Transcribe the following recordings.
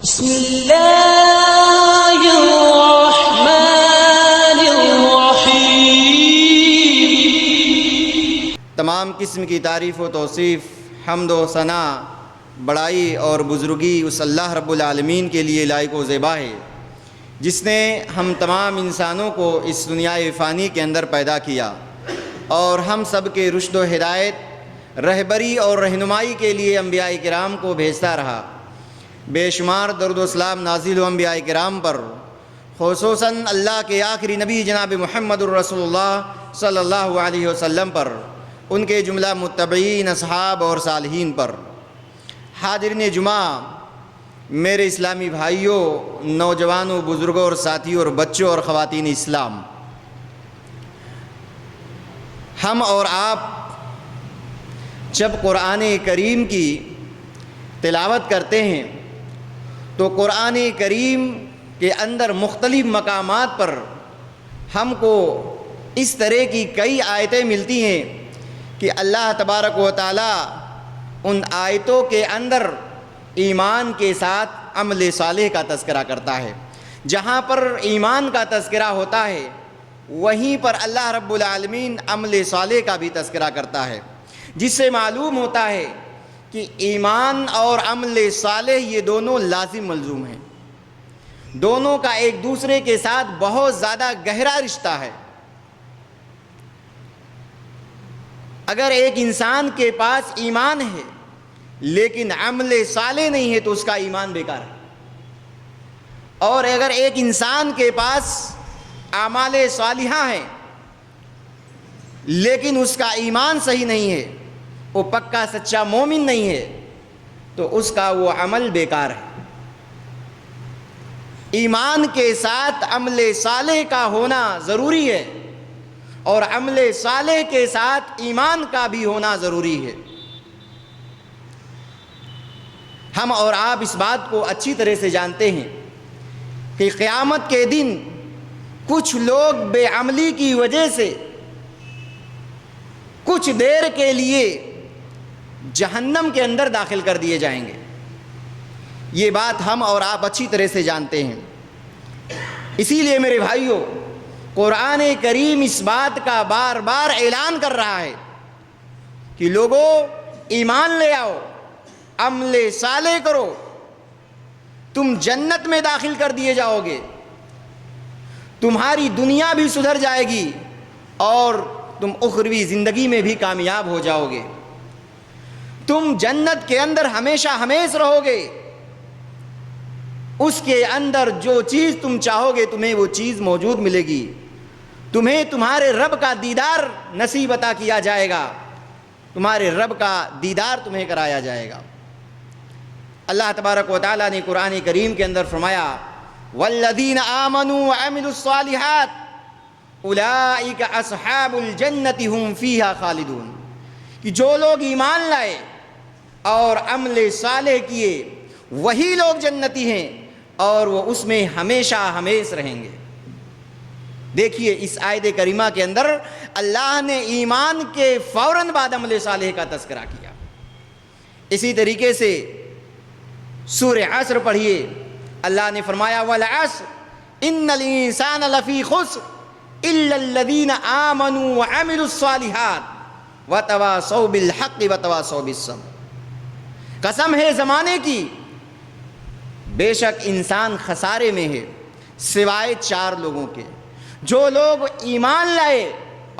بسم اللہ الرحمن الرحیم۔ تمام قسم کی تعریف و توصیف، حمد و ثنا، بڑائی اور بزرگی اس اللہ رب العالمین کے لیے لائق و زیبا ہے جس نے ہم تمام انسانوں کو اس دنیا فانی کے اندر پیدا کیا اور ہم سب کے رشد و ہدایت، رہبری اور رہنمائی کے لیے انبیاء کرام کو بھیجتا رہا۔ بے شمار درود و سلام نازل ہو انبیاء کرام پر، خصوصاً اللہ کے آخری نبی جناب محمد الرسول اللہ صلی اللہ علیہ وسلم پر، ان کے جملہ متبعین، اصحاب اور صالحین پر۔ حاضرین جمعہ، میرے اسلامی بھائیوں، نوجوانوں، بزرگوں اور ساتھیوں اور بچوں اور خواتین اسلام، ہم اور آپ جب قرآن کریم کی تلاوت کرتے ہیں تو قرآن کریم کے اندر مختلف مقامات پر ہم کو اس طرح کی کئی آیتیں ملتی ہیں کہ اللہ تبارک و تعالی ان آیتوں کے اندر ایمان کے ساتھ عمل صالح کا تذکرہ کرتا ہے۔ جہاں پر ایمان کا تذکرہ ہوتا ہے وہیں پر اللہ رب العالمین عمل صالح کا بھی تذکرہ کرتا ہے، جس سے معلوم ہوتا ہے کہ ایمان اور عمل صالح یہ دونوں لازم ملزوم ہیں، دونوں کا ایک دوسرے کے ساتھ بہت زیادہ گہرا رشتہ ہے۔ اگر ایک انسان کے پاس ایمان ہے لیکن عمل صالح نہیں ہے تو اس کا ایمان بیکار ہے، اور اگر ایک انسان کے پاس اعمال صالحہ ہیں لیکن اس کا ایمان صحیح نہیں ہے، وہ پکا سچا مومن نہیں ہے، تو اس کا وہ عمل بیکار ہے۔ ایمان کے ساتھ عمل صالح کا ہونا ضروری ہے اور عمل صالح کے ساتھ ایمان کا بھی ہونا ضروری ہے۔ ہم اور آپ اس بات کو اچھی طرح سے جانتے ہیں کہ قیامت کے دن کچھ لوگ بے عملی کی وجہ سے کچھ دیر کے لیے جہنم کے اندر داخل کر دیے جائیں گے۔ یہ بات ہم اور آپ اچھی طرح سے جانتے ہیں۔ اسی لیے میرے بھائیوں، قرآن کریم اس بات کا بار بار اعلان کر رہا ہے کہ لوگوں ایمان لے آؤ، عمل صالح کرو، تم جنت میں داخل کر دیے جاؤ گے، تمہاری دنیا بھی سدھر جائے گی اور تم اخروی زندگی میں بھی کامیاب ہو جاؤ گے، تم جنت کے اندر ہمیشہ ہمیش رہو گے، اس کے اندر جو چیز تم چاہو گے تمہیں وہ چیز موجود ملے گی، تمہیں تمہارے رب کا دیدار نصیب عطا کیا جائے گا، تمہارے رب کا دیدار تمہیں کرایا جائے گا۔ اللہ تبارک و تعالیٰ نے قرآن کریم کے اندر فرمایا والذین آمنوا وعملوا الصالحات اولئک اصحاب الجنۃ هم فیہا خالدون، کہ جو لوگ ایمان لائے اور عمل صالح کیے وہی لوگ جنتی ہیں اور وہ اس میں ہمیشہ ہمیش رہیں گے۔ دیکھیے اس آیت کریمہ کے اندر اللہ نے ایمان کے فوراً بعد عمل صالح کا تذکرہ کیا۔ اسی طریقے سے سورہ عصر پڑھیے، اللہ نے فرمایا والعصر ان الانسان لفی خسر الا الذین آمنوا وعملوا الصالحات وتواصوا بالحق وتواصوا بالصبر۔ قسم ہے زمانے کی، بے شک انسان خسارے میں ہے سوائے چار لوگوں کے، جو لوگ ایمان لائے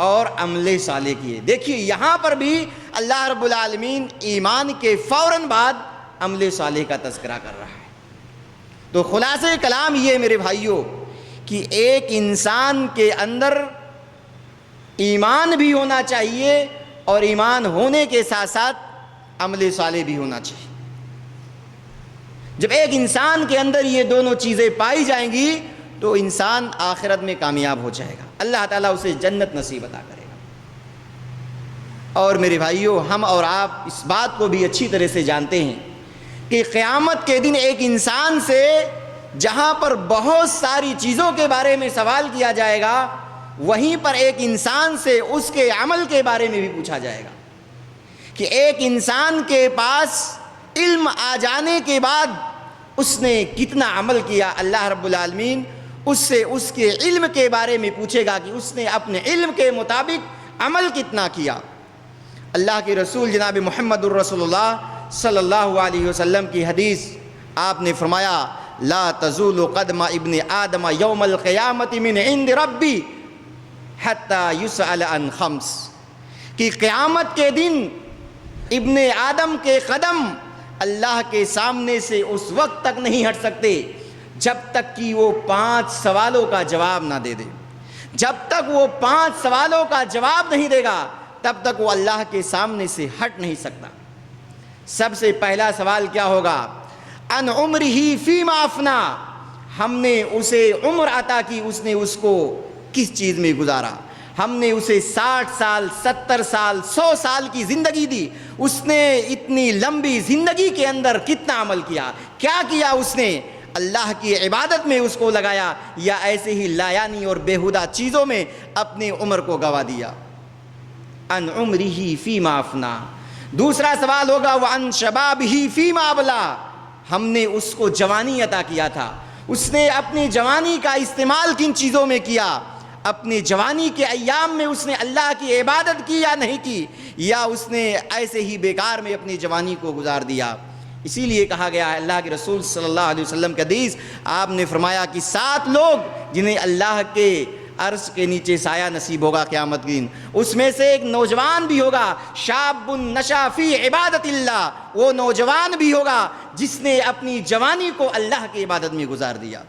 اور عمل صالح کیے۔ دیکھیے یہاں پر بھی اللہ رب العالمین ایمان کے فوراً بعد عمل صالح کا تذکرہ کر رہا ہے۔ تو خلاصہ کلام یہ میرے بھائیوں کہ ایک انسان کے اندر ایمان بھی ہونا چاہیے اور ایمان ہونے کے ساتھ ساتھ عمل صالح بھی ہونا چاہیے۔ جب ایک انسان کے اندر یہ دونوں چیزیں پائی جائیں گی تو انسان آخرت میں کامیاب ہو جائے گا، اللہ تعالیٰ اسے جنت نصیب عطا کرے گا۔ اور میرے بھائیوں، ہم اور آپ اس بات کو بھی اچھی طرح سے جانتے ہیں کہ قیامت کے دن ایک انسان سے جہاں پر بہت ساری چیزوں کے بارے میں سوال کیا جائے گا وہیں پر ایک انسان سے اس کے عمل کے بارے میں بھی پوچھا جائے گا کہ ایک انسان کے پاس علم آ جانے کے بعد اس نے کتنا عمل کیا، اللہ رب العالمین اس سے اس کے علم کے بارے میں پوچھے گا کہ اس نے اپنے علم کے مطابق عمل کتنا کیا۔ اللہ کے رسول جناب محمد الرسول اللہ صلی اللہ علیہ وسلم کی حدیث، آپ نے فرمایا لا تزول قدم ابن آدم یوم القیامت من عند ربی حتی یسأل عن خمس، کہ قیامت کے دن ابن آدم کے قدم اللہ کے سامنے سے اس وقت تک نہیں ہٹ سکتے جب تک کہ وہ 5 سوالوں کا جواب نہ دے دے۔ جب تک وہ 5 سوالوں کا جواب نہیں دے گا تب تک وہ اللہ کے سامنے سے ہٹ نہیں سکتا۔ سب سے پہلا سوال کیا ہوگا؟ ان عمرہ فیما افنا، ہم نے اسے عمر عطا کی، اس نے اس کو کس چیز میں گزارا؟ ہم نے اسے 60 سال 70 سال 100 سال کی زندگی دی، اس نے اتنی لمبی زندگی کے اندر کتنا عمل کیا؟ کیا کیا اس نے؟ اللہ کی عبادت میں اس کو لگایا یا ایسے ہی لایانی اور بیہودہ چیزوں میں اپنی عمر کو گوا دیا؟ ان عمرہ فیما افنا۔ دوسرا سوال ہوگا وعن شبابہ فیما ابلا، ہم نے اس کو جوانی عطا کیا تھا، اس نے اپنی جوانی کا استعمال کن چیزوں میں کیا؟ اپنی جوانی کے ایام میں اس نے اللہ کی عبادت کی یا نہیں کی، یا اس نے ایسے ہی بیکار میں اپنی جوانی کو گزار دیا؟ اسی لیے کہا گیا ہے اللہ کے رسول صلی اللہ علیہ وسلم کا حدیث، آپ نے فرمایا کہ 7 لوگ جنہیں اللہ کے عرش کے نیچے سایہ نصیب ہوگا قیامت کے دن، اس میں سے ایک نوجوان بھی ہوگا، شاب نشا فی عبادت اللہ، وہ نوجوان بھی ہوگا جس نے اپنی جوانی کو اللہ کی عبادت میں گزار دیا۔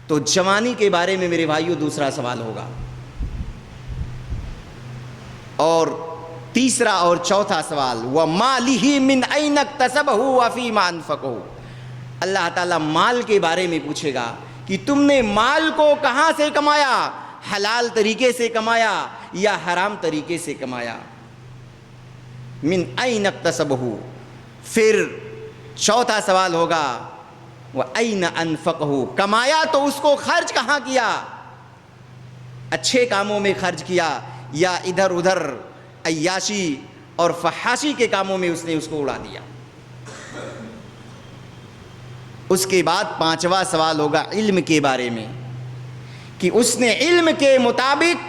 تو جوانی کے بارے میں میرے بھائیوں دوسرا سوال ہوگا، اور تیسرا اور چوتھا سوال وَمَالِهِ مِنْ أَيْنَ اكْتَسَبَهُ وَفِيمَا أَنْفَقَهُ، اللہ تعالیٰ مال کے بارے میں پوچھے گا کہ تم نے مال کو کہاں سے کمایا، حلال طریقے سے کمایا یا حرام طریقے سے کمایا؟ من أَيْنَ اكْتَسَبَهُ۔ پھر چوتھا سوال ہوگا وَأَيْنَ أَنْفَقَهُ، کمایا تو اس کو خرچ کہاں کیا؟ اچھے کاموں میں خرچ کیا یا ادھر ادھر عیاشی اور فحاشی کے کاموں میں اس نے اس کو اڑا دیا؟ اس کے بعد پانچواں سوال ہوگا علم کے بارے میں کہ اس نے علم کے مطابق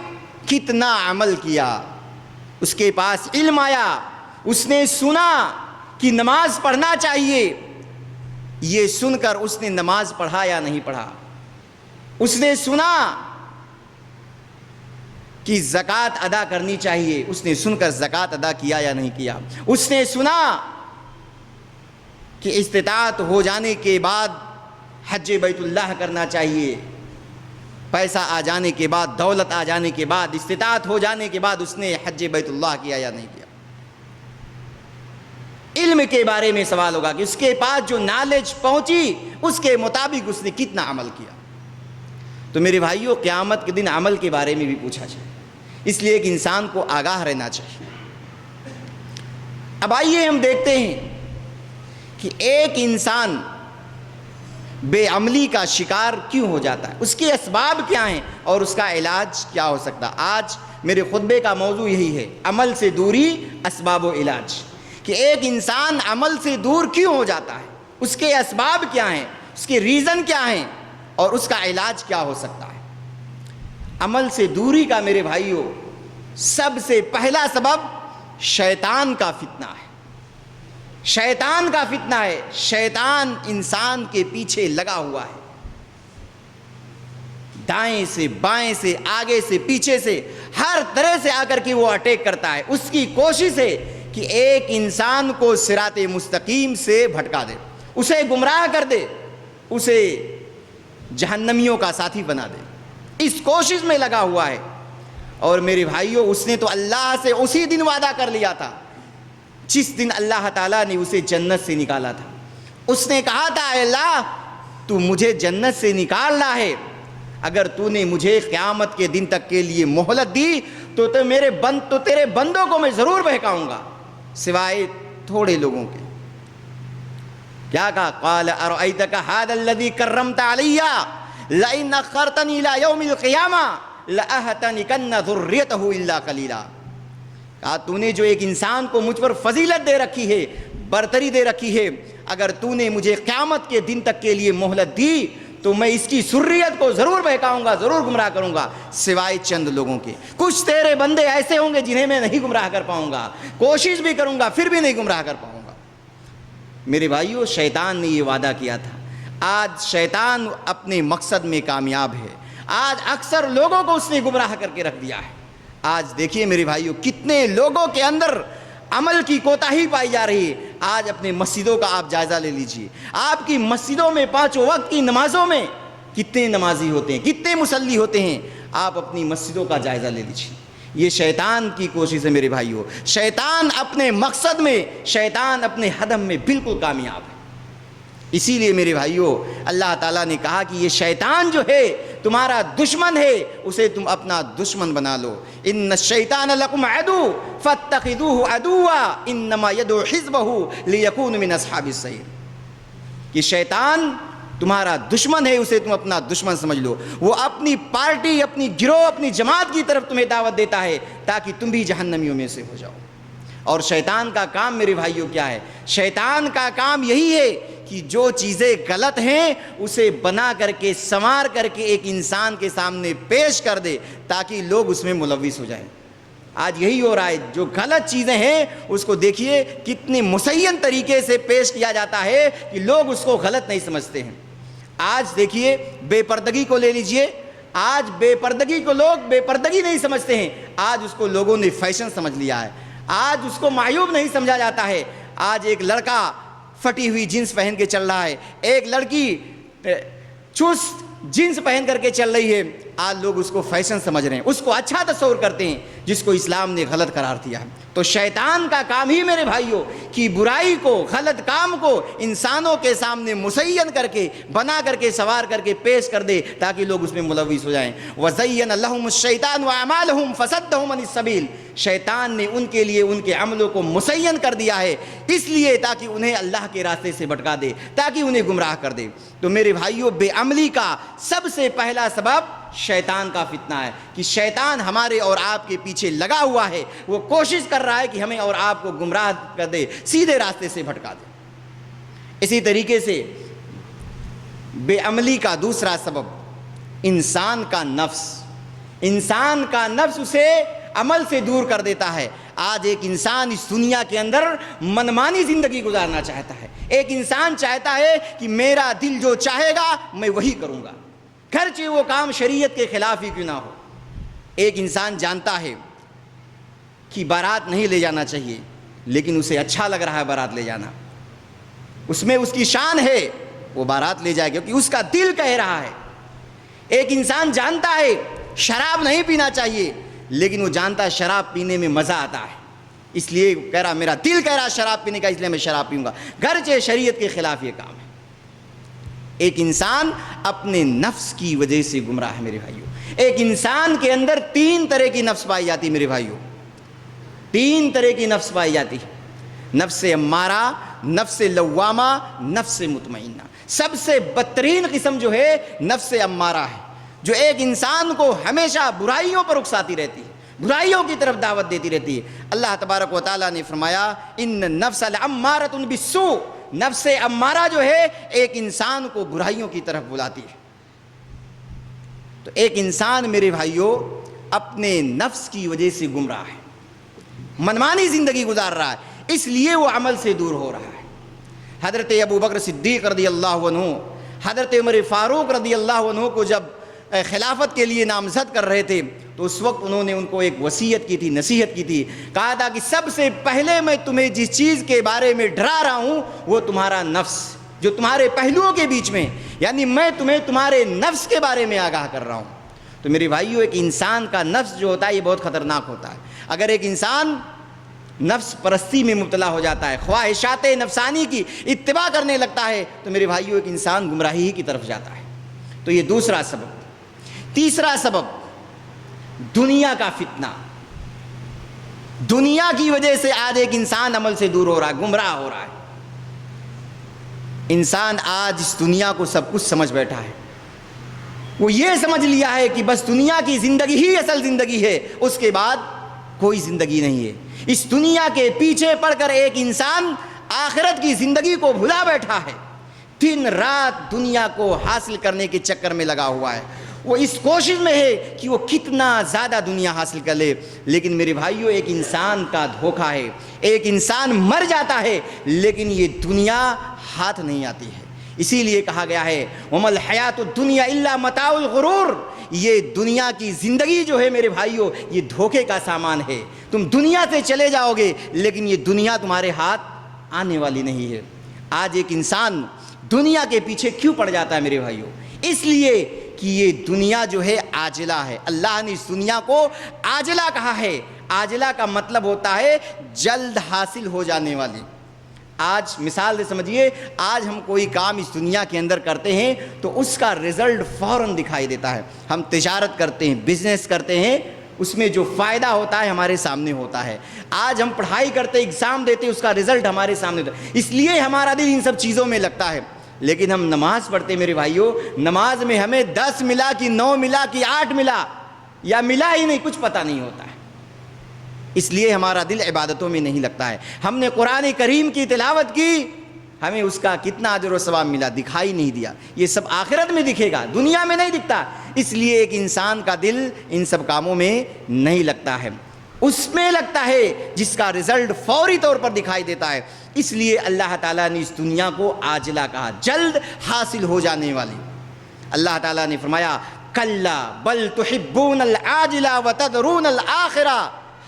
کتنا عمل کیا۔ اس کے پاس علم آیا، اس نے سنا کہ نماز پڑھنا چاہیے، یہ سن کر اس نے نماز پڑھا یا نہیں پڑھا؟ اس نے سنا کہ زکوٰۃ ادا کرنی چاہیے، اس نے سن کر زکوٰۃ ادا کیا یا نہیں کیا؟ اس نے سنا کہ استطاعت ہو جانے کے بعد حج بیت اللہ کرنا چاہیے، پیسہ آ جانے کے بعد، دولت آ جانے کے بعد، استطاعت ہو جانے کے بعد اس نے حج بیت اللہ کیا یا نہیں کیا؟ علم کے بارے میں سوال ہوگا کہ اس کے پاس جو نالج پہنچی اس کے مطابق اس نے کتنا عمل کیا۔ تو میرے بھائیوں قیامت کے دن عمل کے بارے میں بھی پوچھا جائے، اس لیے کہ انسان کو آگاہ رہنا چاہیے۔ اب آئیے ہم دیکھتے ہیں کہ ایک انسان بے عملی کا شکار کیوں ہو جاتا ہے، اس کے اسباب کیا ہیں اور اس کا علاج کیا ہو سکتا ہے۔ آج میرے خطبے کا موضوع یہی ہے، عمل سے دوری، اسباب و علاج، کہ ایک انسان عمل سے دور کیوں ہو جاتا ہے، اس کے اسباب کیا ہیں، اس کے ریزن کیا ہیں اور اس کا علاج کیا ہو سکتا ہے۔ عمل سے دوری کا میرے بھائیوں سب سے پہلا سبب شیطان کا فتنہ ہے۔ شیطان کا فتنہ ہے، شیطان انسان کے پیچھے لگا ہوا ہے، دائیں سے بائیں سے آگے سے پیچھے سے ہر طرح سے آ کر کے وہ اٹیک کرتا ہے۔ اس کی کوشش ہے کہ ایک انسان کو صراط مستقیم سے بھٹکا دے، اسے گمراہ کر دے، اسے جہنمیوں کا ساتھی بنا دے، اس کوشش میں لگا ہوا ہے۔ اور میرے بھائیوں اس نے تو اللہ سے اسی دن وعدہ کر لیا تھا جس دن اللہ تعالیٰ نے اسے جنت سے نکالا تھا۔ اس نے کہا تھا اے اللہ تو مجھے جنت سے نکالنا ہے، اگر تو نے مجھے قیامت کے دن تک کے لیے مہلت دی تو تیرے بندوں کو میں ضرور بہکاؤں گا سوائے تھوڑے لوگوں کے۔ کیا کہا؟ قال ارأیتک ھذا الذی کرمت علی لئن اخرتنی الی یوم القیامہ لأحتنکن ذریتہ الا قلیلا۔ کہا تو نے جو ایک انسان کو مجھ پر فضیلت دے رکھی ہے، برتری دے رکھی ہے، اگر تو نے مجھے قیامت کے دن تک کے لیے مہلت دی تو میں اس کی ذریت کو ضرور بہکاؤں گا، ضرور گمراہ کروں گا، سوائے چند لوگوں کے۔ کچھ تیرے بندے ایسے ہوں گے جنہیں میں نہیں گمراہ کر پاؤں گا، کوشش بھی کروں گا پھر بھی نہیں گمراہ کر پاؤں گا۔ میرے بھائیو، شیطان نے یہ وعدہ کیا تھا، آج شیطان اپنے مقصد میں کامیاب ہے، آج اکثر لوگوں کو اس نے گمراہ کر کے رکھ دیا ہے۔ آج دیکھیے میرے بھائیو، کتنے لوگوں کے اندر عمل کی کوتاہی پائی جا رہی ہے۔ آج اپنے مسجدوں کا آپ جائزہ لے لیجئے، آپ کی مسجدوں میں 5 وقت کی نمازوں میں کتنے نمازی ہوتے ہیں، کتنے مصلی ہوتے ہیں، آپ اپنی مسجدوں کا جائزہ لے لیجئے۔ یہ شیطان کی کوشش ہے میرے بھائیو، شیطان اپنے مقصد میں، شیطان اپنے ہدف میں بالکل کامیاب ہے۔ اسی لیے میرے بھائیو، اللہ تعالیٰ نے کہا کہ یہ شیطان جو ہے تمہارا دشمن ہے، اسے تم اپنا دشمن بنا لو۔ ان الشیطان لکم عدو فاتخذوہ عدوا انما یدعو حزبہ لیکون من اصحاب السعیر، کہ شیطان تمہارا دشمن ہے، اسے تم اپنا دشمن سمجھ لو۔ وہ اپنی پارٹی، اپنی گروہ، اپنی جماعت کی طرف تمہیں دعوت دیتا ہے تاکہ تم بھی جہنمیوں میں سے ہو جاؤ۔ اور شیطان کا کام میرے بھائیوں کیا ہے؟ شیطان کا کام یہی ہے کہ جو چیزیں غلط ہیں اسے بنا کر کے، سنوار کر کے ایک انسان کے سامنے پیش کر دے تاکہ لوگ اس میں ملوث ہو جائیں۔ آج یہی ہو رہا ہے، جو غلط چیزیں ہیں اس کو دیکھیے کتنے مزین طریقے سے پیش کیا جاتا ہے کہ لوگ اس کو غلط نہیں سمجھتے ہیں۔ آج دیکھیے بے پردگی کو لے لیجئے، آج بے پردگی کو لوگ بے پردگی نہیں سمجھتے ہیں، آج اس کو لوگوں نے فیشن سمجھ لیا ہے، آج اس کو معیوب نہیں سمجھا جاتا ہے۔ آج ایک لڑکا پھٹی ہوئی جینس پہن کے چل رہا ہے، ایک لڑکی چست جینس پہن کر کے چل رہی ہے، آج لوگ اس کو فیشن سمجھ رہے ہیں، اس کو اچھا تصور کرتے ہیں، جس کو اسلام نے غلط قرار دیا ہے۔ تو شیطان کا کام ہی میرے بھائیوں کہ برائی کو، غلط کام کو انسانوں کے سامنے مزین کر کے، بنا کر کے، سوار کر کے پیش کر دے تاکہ لوگ اس میں ملوث ہو جائیں۔ وَزَيَّنَ لَهُمُ الشَّيْطَانُ وَأَعْمَالَهُمْ فَصَدَّهُمْ عَنِ السَّبِيلِ، شیطان نے ان کے لیے ان کے عملوں کو مزین کر دیا ہے، اس لیے تاکہ انہیں اللہ کے راستے سے بھٹکا دے، تاکہ انہیں گمراہ کر دے۔ تو میرے بھائیوں، بے عملی کا سب سے پہلا سبب شیطان کا فتنہ ہے کہ شیطان ہمارے اور آپ کے پیچھے لگا ہوا ہے، وہ کوشش کر رہا ہے کہ ہمیں اور آپ کو گمراہ کر دے، سیدھے راستے سے بھٹکا دے۔ اسی طریقے سے بے عملی کا دوسرا سبب انسان کا نفس، انسان کا نفس اسے عمل سے دور کر دیتا ہے۔ آج ایک انسان اس دنیا کے اندر منمانی زندگی گزارنا چاہتا ہے، ایک انسان چاہتا ہے کہ میرا دل جو چاہے گا میں وہی کروں گا، گرچہ وہ کام شریعت کے خلاف ہی کیوں نہ ہو۔ ایک انسان جانتا ہے کہ بارات نہیں لے جانا چاہیے، لیکن اسے اچھا لگ رہا ہے بارات لے جانا، اس میں اس کی شان ہے، وہ بارات لے جائے کیونکہ اس کا دل کہہ رہا ہے۔ ایک انسان جانتا ہے شراب نہیں پینا چاہیے، لیکن وہ جانتا ہے شراب پینے میں مزہ آتا ہے، اس لیے کہہ رہا میرا دل کہہ رہا شراب پینے کا، اس لیے میں شراب پیوں گا، گرچہ شریعت کے خلاف یہ کام ہے۔ ایک انسان اپنے نفس کی وجہ سے گمراہ ہے میرے بھائیوں۔ ایک انسان کے اندر 3 طرح کی نفس پائی جاتی ہے میرے بھائیوں، 3 طرح کی نفس پائی جاتی ہے، نفس امارہ، نفس لوامہ، نفس مطمئنہ۔ سب سے بدترین قسم جو ہے نفس امارہ ہے، جو ایک انسان کو ہمیشہ برائیوں پر اکساتی رہتی ہے، برائیوں کی طرف دعوت دیتی رہتی ہے۔ اللہ تبارک و تعالیٰ نے فرمایا ان النفس لامارۃ بالسوء، نفس امارہ جو ہے ایک انسان کو برائیوں کی طرف بلاتی ہے۔ تو ایک انسان میرے بھائیوں اپنے نفس کی وجہ سے گمراہ ہے، منمانی زندگی گزار رہا ہے، اس لیے وہ عمل سے دور ہو رہا ہے۔ حضرت ابو بکر صدیق رضی اللہ عنہ، حضرت عمر فاروق رضی اللہ عنہ کو جب خلافت کے لیے نامزد کر رہے تھے تو اس وقت انہوں نے ان کو ایک وصیت کی تھی، نصیحت کی تھی، کہا تھا کہ سب سے پہلے میں تمہیں جس چیز کے بارے میں ڈرا رہا ہوں وہ تمہارا نفس، جو تمہارے پہلوؤں کے بیچ میں، یعنی میں تمہیں تمہارے نفس کے بارے میں آگاہ کر رہا ہوں۔ تو میرے بھائیو، ایک انسان کا نفس جو ہوتا ہے یہ بہت خطرناک ہوتا ہے۔ اگر ایک انسان نفس پرستی میں مبتلا ہو جاتا ہے، خواہشات نفسانی کی اتباع کرنے لگتا ہے، تو میرے بھائیو ایک انسان گمراہی ہی کی طرف جاتا ہے۔ تو یہ دوسرا سبب۔ تیسرا سبب دنیا کا فتنہ، دنیا کی وجہ سے آج ایک انسان عمل سے دور ہو رہا ہے، گمراہ ہو رہا ہے۔ انسان آج اس دنیا کو سب کچھ سمجھ بیٹھا ہے، وہ یہ سمجھ لیا ہے کہ بس دنیا کی زندگی ہی اصل زندگی ہے، اس کے بعد کوئی زندگی نہیں ہے۔ اس دنیا کے پیچھے پڑ کر ایک انسان آخرت کی زندگی کو بھلا بیٹھا ہے، دن رات دنیا کو حاصل کرنے کے چکر میں لگا ہوا ہے، وہ اس کوشش میں ہے کہ وہ کتنا زیادہ دنیا حاصل کر لے۔ لیکن میرے بھائیوں، ایک انسان کا دھوکہ ہے، ایک انسان مر جاتا ہے لیکن یہ دنیا ہاتھ نہیں آتی ہے۔ اسی لیے کہا گیا ہے وَمَا الْحَيَاةُ الدُّنْيَا إِلَّا مَتَاعُ الْغُرُورِ، یہ دنیا کی زندگی جو ہے میرے بھائیوں، یہ دھوکے کا سامان ہے۔ تم دنیا سے چلے جاؤ گے لیکن یہ دنیا تمہارے ہاتھ آنے والی نہیں ہے۔ آج ایک انسان دنیا کے پیچھے کیوں پڑ جاتا ہے میرے بھائیوں؟ اس لیے کہ یہ دنیا جو ہے عاجلہ ہے۔ اللہ نے اس دنیا کو عاجلہ کہا ہے۔ عاجلہ کا مطلب ہوتا ہے جلد حاصل ہو جانے والی۔ آج مثال سے سمجھیے، آج ہم کوئی کام اس دنیا کے اندر کرتے ہیں تو اس کا رزلٹ فوراً دکھائی دیتا ہے۔ ہم تجارت کرتے ہیں، بزنس کرتے ہیں، اس میں جو فائدہ ہوتا ہے ہمارے سامنے ہوتا ہے۔ آج ہم پڑھائی کرتے، ایگزام دیتے، اس کا رزلٹ ہمارے سامنے ہوتا ہے۔ اس لیے ہمارا دل ان سب چیزوں میں لگتا ہے۔ لیکن ہم نماز پڑھتے میرے بھائیوں، نماز میں ہمیں 10 ملا کہ 9 ملا کہ 8 ملا یا ملا ہی نہیں، کچھ پتہ نہیں ہوتا ہے۔ اس لیے ہمارا دل عبادتوں میں نہیں لگتا ہے۔ ہم نے قرآن کریم کی تلاوت کی، ہمیں اس کا کتنا اجر و ثواب ملا دکھائی نہیں دیا۔ یہ سب آخرت میں دکھے گا، دنیا میں نہیں دکھتا۔ اس لیے ایک انسان کا دل ان سب کاموں میں نہیں لگتا ہے، اس میں لگتا ہے جس کا رزلٹ فوری طور پر دکھائی دیتا ہے۔ اس لیے اللہ تعالیٰ نے اس دنیا کو عاجلہ کہا، جلد حاصل ہو جانے والی۔ اللہ تعالیٰ نے فرمایا کلا بل تحبون العاجلہ وتذرون الآخرہ،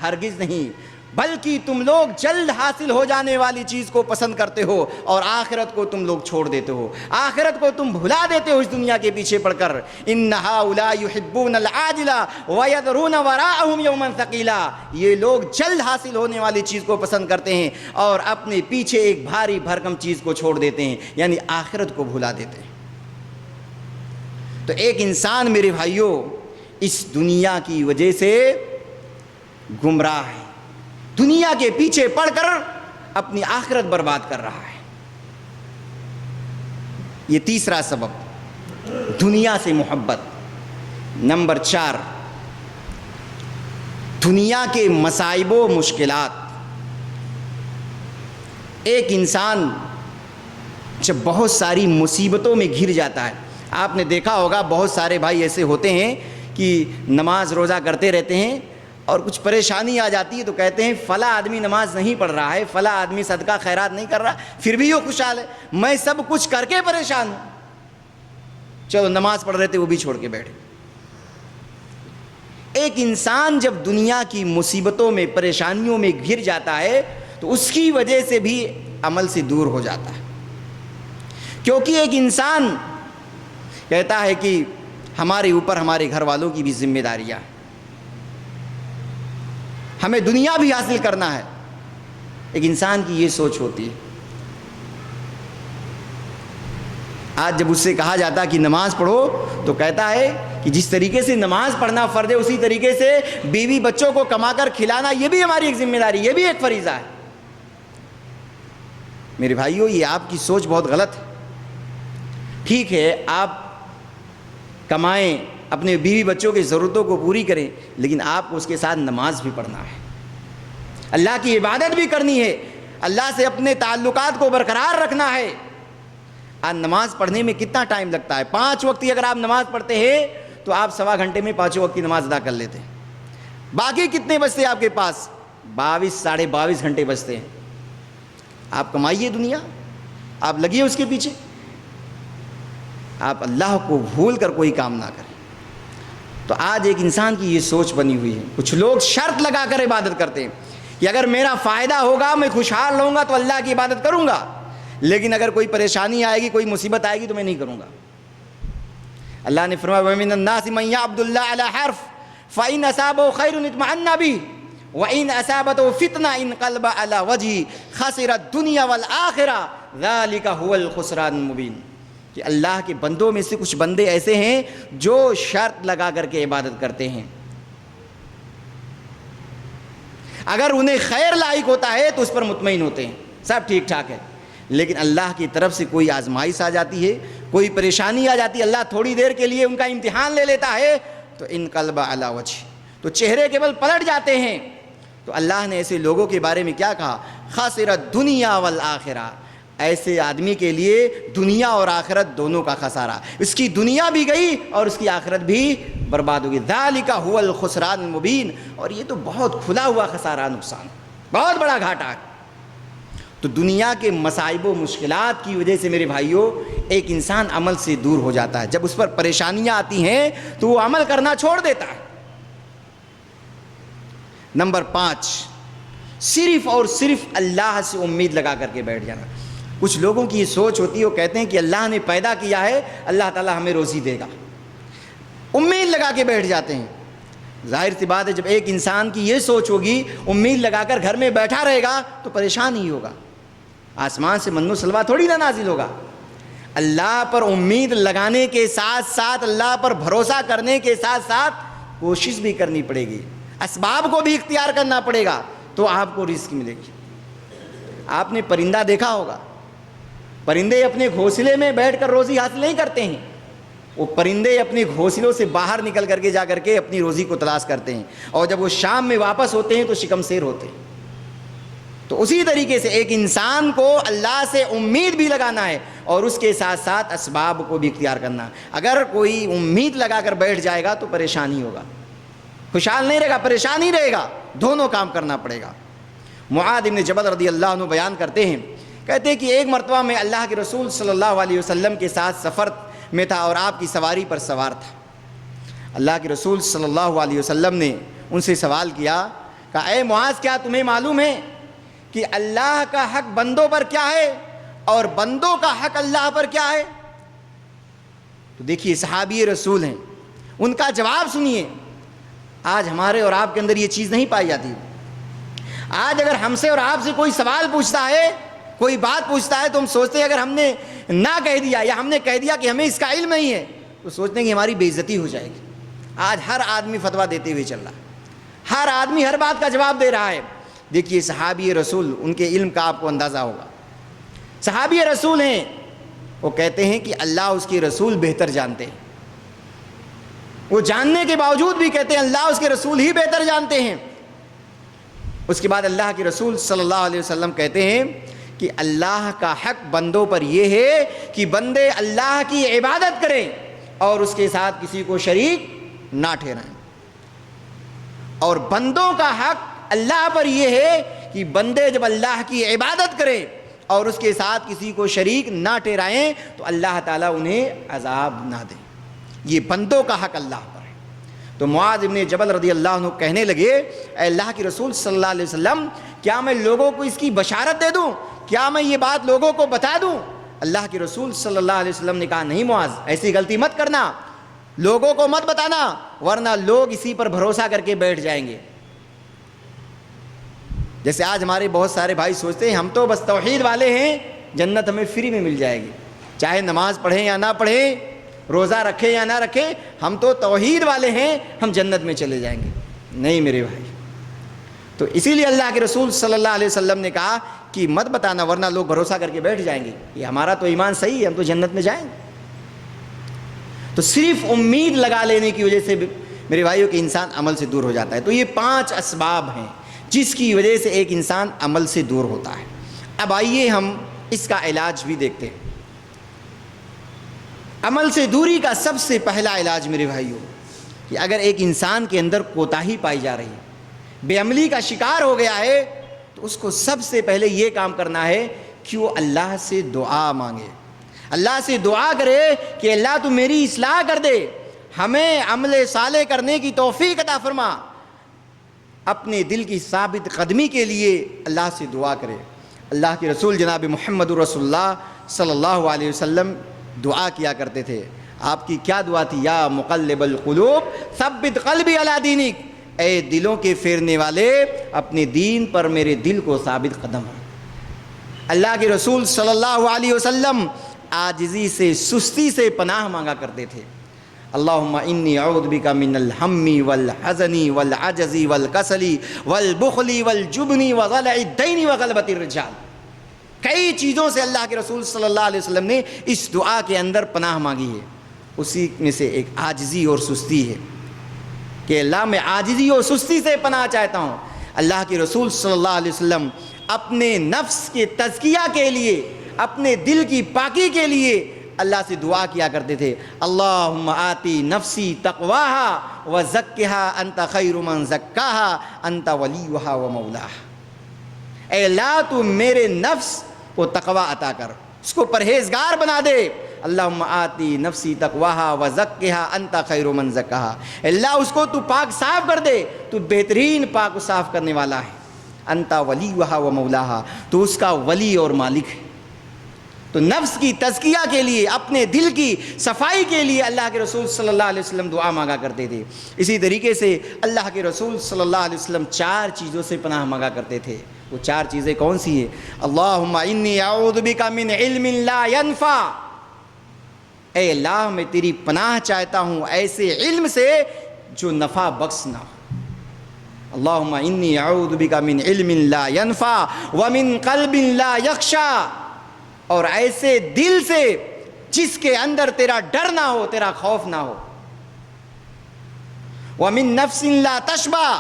ہرگز نہیں، بلکہ تم لوگ جلد حاصل ہو جانے والی چیز کو پسند کرتے ہو اور آخرت کو تم لوگ چھوڑ دیتے ہو، آخرت کو تم بھلا دیتے ہو اس دنیا کے پیچھے پڑ کر۔ ان ہؤلاء یحبون العاجلہ ویذرون وراءہم یوما ثقیلا، یہ لوگ جلد حاصل ہونے والی چیز کو پسند کرتے ہیں اور اپنے پیچھے ایک بھاری بھرکم چیز کو چھوڑ دیتے ہیں، یعنی آخرت کو بھلا دیتے ہیں۔ تو ایک انسان میرے بھائیوں اس دنیا کی وجہ سے گمراہ ہے، دنیا کے پیچھے پڑ کر اپنی آخرت برباد کر رہا ہے۔ یہ تیسرا سبب، دنیا سے محبت۔ نمبر 4، دنیا کے مصائب و مشکلات۔ ایک انسان جب بہت ساری مصیبتوں میں گھر جاتا ہے، آپ نے دیکھا ہوگا بہت سارے بھائی ایسے ہوتے ہیں کہ نماز روزہ کرتے رہتے ہیں اور کچھ پریشانی آ جاتی ہے تو کہتے ہیں فلاں آدمی نماز نہیں پڑھ رہا ہے، فلاں آدمی صدقہ خیرات نہیں کر رہا، پھر بھی وہ خوشحال ہے، میں سب کچھ کر کے پریشان ہوں۔ چلو نماز پڑھ رہے تھے وہ بھی چھوڑ کے بیٹھے۔ ایک انسان جب دنیا کی مصیبتوں میں، پریشانیوں میں گھر جاتا ہے تو اس کی وجہ سے بھی عمل سے دور ہو جاتا ہے، کیونکہ ایک انسان کہتا ہے کہ ہمارے اوپر ہمارے گھر والوں کی بھی ذمہ داریاں ہیں، ہمیں دنیا بھی حاصل کرنا ہے۔ ایک انسان کی یہ سوچ ہوتی ہے۔ آج جب اس سے کہا جاتا کہ نماز پڑھو تو کہتا ہے کہ جس طریقے سے نماز پڑھنا فرض ہے اسی طریقے سے بیوی بچوں کو کما کر کھلانا یہ بھی ہماری ایک ذمہ داری، یہ بھی ایک فریضہ ہے۔ میرے بھائیوں، یہ آپ کی سوچ بہت غلط ہے۔ ٹھیک ہے، آپ کمائیں، اپنے بیوی بچوں کی ضرورتوں کو پوری کریں، لیکن آپ کو اس کے ساتھ نماز بھی پڑھنا ہے، اللہ کی عبادت بھی کرنی ہے، اللہ سے اپنے تعلقات کو برقرار رکھنا ہے۔ آج نماز پڑھنے میں کتنا ٹائم لگتا ہے؟ 5 وقت کی اگر آپ نماز پڑھتے ہیں تو آپ 1.25 گھنٹے میں 5 وقت کی نماز ادا کر لیتے ہیں۔ باقی کتنے بچتے ہیں آپ کے پاس؟ 22 ساڑھے 22 گھنٹے بچتے ہیں۔ آپ کمائیے دنیا، آپ لگیے اس کے پیچھے، آپ اللہ کو بھول کر کوئی کام نہ کریں۔ تو آج ایک انسان کی یہ سوچ بنی ہوئی ہے۔ کچھ لوگ شرط لگا کر عبادت کرتے ہیں کہ اگر میرا فائدہ ہوگا، میں خوشحال رہوں گا تو اللہ کی عبادت کروں گا، لیکن اگر کوئی پریشانی آئے گی، کوئی مصیبت آئے گی تو میں نہیں کروں گا۔ اللہ نے فرمایا وَمِنَ النَّاسِ مَن يَعْبُدُ اللَّهَ عَلَى حَرْفٍ فَإِنْ أَصَابَهُ خَيْرٌ اطْمَأَنَّ بِهِ وَإِنْ أَصَابَتْهُ فِتْنَةٌ انقلب عَلَى وَجْهِهِ خَسِرَ الدُّنْيَا وَالْآخِرَةَ ذَلِكَ هُوَ الْخُسْرَانُ الْمُبِينُ، کہ اللہ کے بندوں میں سے کچھ بندے ایسے ہیں جو شرط لگا کر کے عبادت کرتے ہیں، اگر انہیں خیر لاحق ہوتا ہے تو اس پر مطمئن ہوتے ہیں، سب ٹھیک ٹھاک ہے، لیکن اللہ کی طرف سے کوئی آزمائش آ جاتی ہے، کوئی پریشانی آ جاتی ہے، اللہ تھوڑی دیر کے لیے ان کا امتحان لے لیتا ہے تو انقلب علی وجہ، تو چہرے کے بل پلٹ جاتے ہیں۔ تو اللہ نے ایسے لوگوں کے بارے میں کیا کہا؟ خاسر الدنیا والآخرہ، ایسے آدمی کے لیے دنیا اور آخرت دونوں کا خسارہ، اس کی دنیا بھی گئی اور اس کی آخرت بھی برباد ہوگی۔ ذالک هو الخسران المبین، اور یہ تو بہت کھلا ہوا خسارہ، نقصان، بہت بڑا گھاٹا ہے۔ تو دنیا کے مصائب و مشکلات کی وجہ سے میرے بھائیوں ایک انسان عمل سے دور ہو جاتا ہے، جب اس پر پریشانیاں آتی ہیں تو وہ عمل کرنا چھوڑ دیتا ہے۔ نمبر 5، صرف اور صرف اللہ سے امید لگا کر کے بیٹھ جانا۔ کچھ لوگوں کی یہ سوچ ہوتی ہے، وہ کہتے ہیں کہ اللہ نے پیدا کیا ہے، اللہ تعالیٰ ہمیں روزی دے گا، امید لگا کے بیٹھ جاتے ہیں۔ ظاہر سی بات ہے جب ایک انسان کی یہ سوچ ہوگی، امید لگا کر گھر میں بیٹھا رہے گا تو پریشان ہی ہوگا، آسمان سے من و سلوہ تھوڑی نہ نازل ہوگا۔ اللہ پر امید لگانے کے ساتھ ساتھ، اللہ پر بھروسہ کرنے کے ساتھ ساتھ کوشش بھی کرنی پڑے گی، اسباب کو بھی اختیار کرنا پڑے گا، تو آپ کو رزق ملے گی۔ آپ نے پرندہ دیکھا ہوگا، پرندے اپنے گھونسلے میں بیٹھ کر روزی حاصل نہیں کرتے ہیں، وہ پرندے اپنے گھونسلوں سے باہر نکل کر کے جا کر کے اپنی روزی کو تلاش کرتے ہیں، اور جب وہ شام میں واپس ہوتے ہیں تو شکمسیر ہوتے ہیں۔ تو اسی طریقے سے ایک انسان کو اللہ سے امید بھی لگانا ہے اور اس کے ساتھ ساتھ اسباب کو بھی اختیار کرنا۔ اگر کوئی امید لگا کر بیٹھ جائے گا تو پریشانی ہوگا، خوشحال نہیں رہے گا، پریشانی رہے گا، دونوں کام کرنا پڑے گا۔ معاذ بن جبل رضی اللہ عنہ بیان کرتے ہیں، کہتے ہیں کہ ایک مرتبہ میں اللہ کے رسول صلی اللہ علیہ وسلم کے ساتھ سفر میں تھا اور آپ کی سواری پر سوار تھا۔ اللہ کے رسول صلی اللہ علیہ وسلم نے ان سے سوال کیا، کہا اے معاذ، کیا تمہیں معلوم ہے کہ اللہ کا حق بندوں پر کیا ہے اور بندوں کا حق اللہ پر کیا ہے؟ تو دیکھیے صحابی رسول ہیں، ان کا جواب سنیے۔ آج ہمارے اور آپ کے اندر یہ چیز نہیں پائی جاتی۔ آج اگر ہم سے اور آپ سے کوئی سوال پوچھتا ہے، کوئی بات پوچھتا ہے، تو ہم سوچتے ہیں اگر ہم نے نہ کہہ دیا یا ہم نے کہہ دیا کہ ہمیں اس کا علم نہیں ہے تو سوچتے ہیں کہ ہماری بے عزتی ہو جائے گی۔ آج ہر آدمی فتویٰ دیتے ہوئے چل رہا ہے، ہر آدمی ہر بات کا جواب دے رہا ہے۔ دیکھیے صحابی رسول، ان کے علم کا آپ کو اندازہ ہوگا، صحابی رسول ہیں، وہ کہتے ہیں کہ اللہ اس کے رسول بہتر جانتے ہیں، وہ جاننے کے باوجود بھی کہتے ہیں اللہ اس کے رسول ہی بہتر جانتے ہیں۔ اس کے بعد اللہ کے رسول صلی اللہ علیہ وسلم کہتے ہیں کہ اللہ کا حق بندوں پر یہ ہے کہ بندے اللہ کی عبادت کریں اور اس کے ساتھ کسی کو شریک نہ ٹھہرائیں، اور بندوں کا حق اللہ پر یہ ہے کہ بندے جب اللہ کی عبادت کریں اور اس کے ساتھ کسی کو شریک نہ ٹھہرائیں تو اللہ تعالیٰ انہیں عذاب نہ دے۔ یہ بندوں کا حق اللہ پر ہے۔ تو معاذ بن جبل رضی اللہ عنہ کہنے لگے، اے اللہ کے رسول صلی اللہ علیہ وسلم، کیا میں لوگوں کو اس کی بشارت دے دوں؟ کیا میں یہ بات لوگوں کو بتا دوں؟ اللہ کے رسول صلی اللہ علیہ وسلم نے کہا، نہیں معاذ، ایسی غلطی مت کرنا، لوگوں کو مت بتانا، ورنہ لوگ اسی پر بھروسہ کر کے بیٹھ جائیں گے۔ جیسے آج ہمارے بہت سارے بھائی سوچتے ہیں ہم تو بس توحید والے ہیں، جنت ہمیں فری میں مل جائے گی، چاہے نماز پڑھیں یا نہ پڑھیں، روزہ رکھیں یا نہ رکھیں، ہم تو توحید والے ہیں، ہم جنت میں چلے جائیں گے۔ نہیں میرے بھائی، تو اسی لیے اللہ کے رسول صلی اللہ علیہ وسلم نے کہا کہ مت بتانا، ورنہ لوگ بھروسہ کر کے بیٹھ جائیں گے، یہ ہمارا تو ایمان صحیح ہے، ہم تو جنت میں جائیں گے۔ تو صرف امید لگا لینے کی وجہ سے میرے بھائیوں کہ انسان عمل سے دور ہو جاتا ہے۔ تو یہ 5 اسباب ہیں جس کی وجہ سے ایک انسان عمل سے دور ہوتا ہے۔ اب آئیے ہم اس کا علاج بھی دیکھتے ہیں۔ عمل سے دوری کا سب سے پہلا علاج میرے بھائیوں کہ اگر ایک انسان کے اندر کوتاہی پائی جا رہی ہے، بے عملی کا شکار ہو گیا ہے، تو اس کو سب سے پہلے یہ کام کرنا ہے کہ وہ اللہ سے دعا مانگے، اللہ سے دعا کرے کہ اللہ تو میری اصلاح کر دے، ہمیں عمل صالح کرنے کی توفیق عطا فرما۔ اپنے دل کی ثابت قدمی کے لیے اللہ سے دعا کرے۔ اللہ کے رسول جناب محمد رسول اللہ صلی اللہ علیہ وسلم دعا کیا کرتے تھے۔ آپ کی کیا دعا تھی؟ یا مقلب القلوب ثبت قلبی علی دینک، اے دلوں کے پھیرنے والے اپنے دین پر میرے دل کو ثابت قدم رکھ۔ اللہ کے رسول صلی اللہ علیہ وسلم عاجزی سے، سستی سے پناہ مانگا کرتے تھے۔ اللہم انی اعوذ بک من الہم والحزن والعجز والکسل والبخل والجبن وضلع الدین وغلبۃ الرجال۔ کئی چیزوں سے اللہ کے رسول صلی اللہ علیہ وسلم نے اس دعا کے اندر پناہ مانگی ہے، اسی میں سے ایک عاجزی اور سستی ہے کہ اللہ میں عاجزی اور سستی سے پناہ چاہتا ہوں۔ اللہ کے رسول صلی اللہ علیہ وسلم اپنے نفس کے تزکیہ کے لیے، اپنے دل کی پاکی کے لیے اللہ سے دعا کیا کرتے تھے، اللہم آتی نفسی تقواہا وزکہا انت خیر من زکاہا انت ولیہا ومولاہا۔ اے اللہ تو میرے نفس کو تقوی عطا کر، اس کو پرہیزگار بنا دے۔ اللہم آتی نفسی تقواہا وزکہا انت خیر من زکاہا، اللہ اس کو تو پاک صاف کر دے، تو بہترین پاک و صاف کرنے والا ہے۔ انت ولیہا ومولاہا، تو اس کا ولی اور مالک ہے۔ تو نفس کی تزکیہ کے لیے، اپنے دل کی صفائی کے لیے اللہ کے رسول صلی اللہ علیہ وسلم دعا مانگا کرتے تھے۔ اسی طریقے سے اللہ کے رسول صلی اللہ علیہ وسلم 4 چیزوں سے پناہ مانگا کرتے تھے۔ وہ 4 چیزیں کون سی ہیں؟ اللہم انی اعوذ بک من علم لا ینفع، اے اللہ میں تیری پناہ چاہتا ہوں ایسے علم سے جو نفع بخش نہ ہو۔ اللہم انی اعوذ بک من علم لا ینفع ومن قلب لا یخشع، اور ایسے دل سے جس کے اندر تیرا ڈر نہ ہو، تیرا خوف نہ ہو۔ وَمِن نَفْسٍ لَا تَشْبَعْ،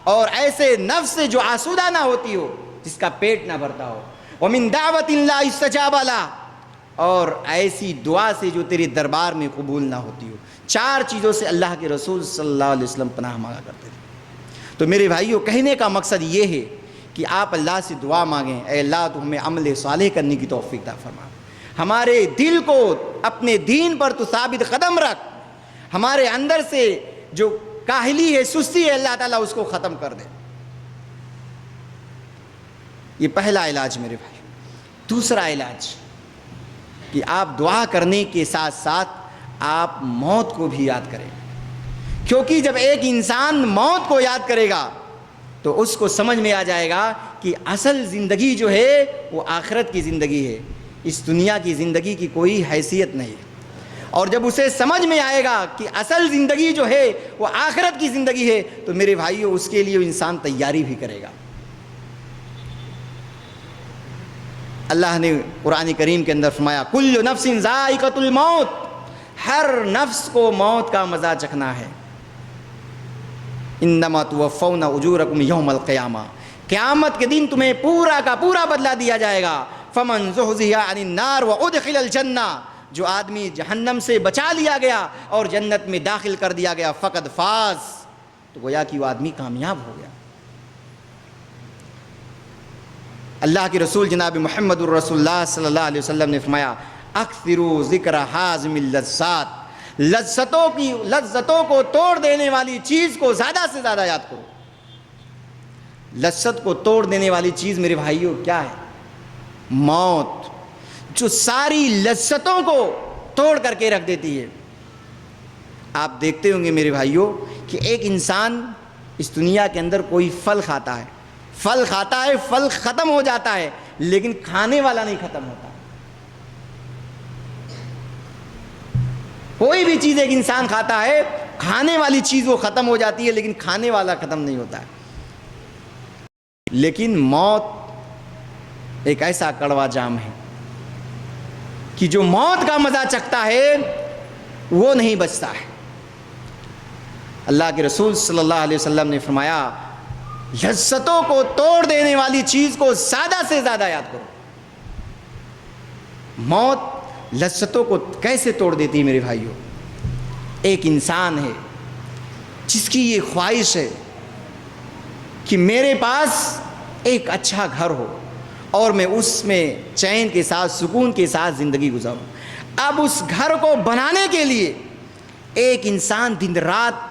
اور ایسے نفس سے جو آسودہ نہ ہوتی ہو، جس کا پیٹ نہ بھرتا ہو۔ وَمِن دَعْوَةٍ لَا يُسْتَجَابَ لَهَا، اور ایسی دعا سے جو تیرے دربار میں قبول نہ ہوتی ہو۔ 4 چیزوں سے اللہ کے رسول صلی اللہ علیہ وسلم پناہ مانگا کرتے تھے۔ تو میرے بھائیوں، کہنے کا مقصد یہ ہے کہ آپ اللہ سے دعا مانگیں، اے اللہ تو ہمیں عمل صالح کرنے کی توفیق عطا فرما، ہمارے دل کو اپنے دین پر تو ثابت قدم رکھ، ہمارے اندر سے جو کاہلی ہے، سستی ہے، اللہ تعالیٰ اس کو ختم کر دے۔ یہ پہلا علاج میرے بھائی۔ دوسرا علاج کہ آپ دعا کرنے کے ساتھ ساتھ آپ موت کو بھی یاد کریں، کیونکہ جب ایک انسان موت کو یاد کرے گا تو اس کو سمجھ میں آ جائے گا کہ اصل زندگی جو ہے وہ آخرت کی زندگی ہے، اس دنیا کی زندگی کی کوئی حیثیت نہیں ہے۔ اور جب اسے سمجھ میں آئے گا کہ اصل زندگی جو ہے وہ آخرت کی زندگی ہے، تو میرے بھائیوں اس کے لیے انسان تیاری بھی کرے گا۔ اللہ نے قرآن کریم کے اندر فرمایا، کل نفس ذائقۃ الموت، ہر نفس کو موت کا مزہ چکھنا ہے۔ انما توفون اجورکم یوم القیامہ، قیامت کے دن تمہیں پورا کا پورا بدلہ دیا جائے گا۔ فمن زحزح عن النار وادخل الجنہ، جو آدمی جہنم سے بچا لیا گیا اور جنت میں داخل کر دیا گیا، فقد فاز، تو گویا کہ وہ آدمی کامیاب ہو گیا۔ اللہ کے رسول جناب محمد الرسول اللہ صلی اللہ علیہ وسلم نے فرمایا، اکثروا ذکر حازم اللذات، لذتوں کو توڑ دینے والی چیز کو زیادہ سے زیادہ یاد کرو۔ لذت کو توڑ دینے والی چیز میرے بھائیوں کیا ہے؟ موت، جو ساری لذتوں کو توڑ کر کے رکھ دیتی ہے۔ آپ دیکھتے ہوں گے میرے بھائیوں کہ ایک انسان اس دنیا کے اندر کوئی پھل کھاتا ہے، پھل ختم ہو جاتا ہے، لیکن کھانے والا نہیں ختم ہوتا۔ کوئی بھی چیز ایک انسان کھاتا ہے، کھانے والی چیز وہ ختم ہو جاتی ہے، لیکن کھانے والا ختم نہیں ہوتا ہے۔ لیکن موت ایک ایسا کڑوا جام ہے کہ جو موت کا مزہ چکھتا ہے وہ نہیں بچتا ہے۔ اللہ کے رسول صلی اللہ علیہ وسلم نے فرمایا، لذتوں کو توڑ دینے والی چیز کو زیادہ سے زیادہ یاد کرو۔ موت لذتوں کو کیسے توڑ دیتی ہے میرے بھائیوں؟ ایک انسان ہے جس کی یہ خواہش ہے کہ میرے پاس ایک اچھا گھر ہو اور میں اس میں چین کے ساتھ، سکون کے ساتھ زندگی گزاروں۔ اب اس گھر کو بنانے کے لیے ایک انسان دن رات